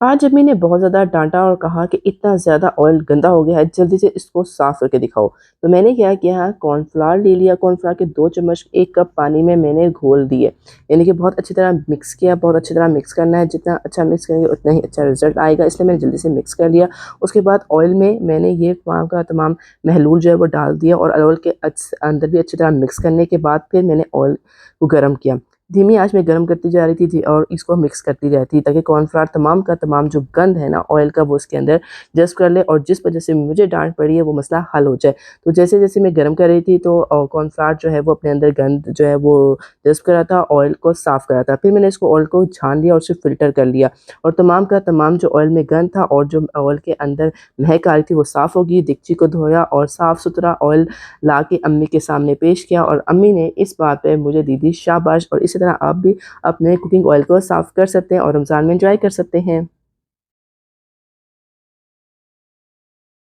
आज अम्मी ने बहुत ज़्यादा डाँटा और कहा कि इतना ज़्यादा ऑयल गंदा हो गया है, जल्दी से इसको साफ़ करके दिखाओ। तो मैंने क्या किया, कॉर्नफ्लावर ले लिया, कॉर्नफ्लावर के 2 चम्मच 1 कप पानी में मैंने घोल दिए। यानी कि बहुत अच्छी तरह मिक्स किया, बहुत अच्छी तरह मिक्स करना है, जितना अच्छा मिक्स करेंगे उतना ही अच्छा रिज़ल्ट आएगा, इसलिए मैंने जल्दी से मिक्स कर लिया। उसके बाद ऑयल में मैंने ये तमाम का तमाम महलूल जो है वो डाल दिया और ऑयल के अंदर भी अच्छी तरह मिक्स करने के बाद फिर मैंने ऑयल को गरम किया। धीमी आँच में गरम करती जा रही थी और इसको मिक्स करती रहती ताकि कॉर्नफ्लावर तमाम का तमाम जो गंध है ना ऑयल का वो उसके अंदर जज़्ब कर ले और जिस वजह से मुझे डाँट पड़ी है वो मसला हल हो जाए। तो जैसे-जैसे मैं गरम कर रही थी तो कॉर्नफ्लावर जो है वो अपने अंदर गंध जो है वो जज़्ब कर रहा था, ऑयल को साफ़ कर रहा था। फिर मैंने इसको ऑयल को छान लिया और उसे फ़िल्टर कर लिया और तमाम का तमाम जो ऑयल में गंध था और जो ऑयल के अंदर महक आ रही थी वो साफ़ हो गई। डेगची को धोया और साफ़-सुथरा ऑयल ला के अम्मी के सामने पेश किया और अम्मी ने इस बात पे मुझे दी थी शाबाश और इसी तरह आप भी अपने कुकिंग ऑयल को साफ़ कर सकते हैं और रमज़ान में एंजॉय कर सकते हैं।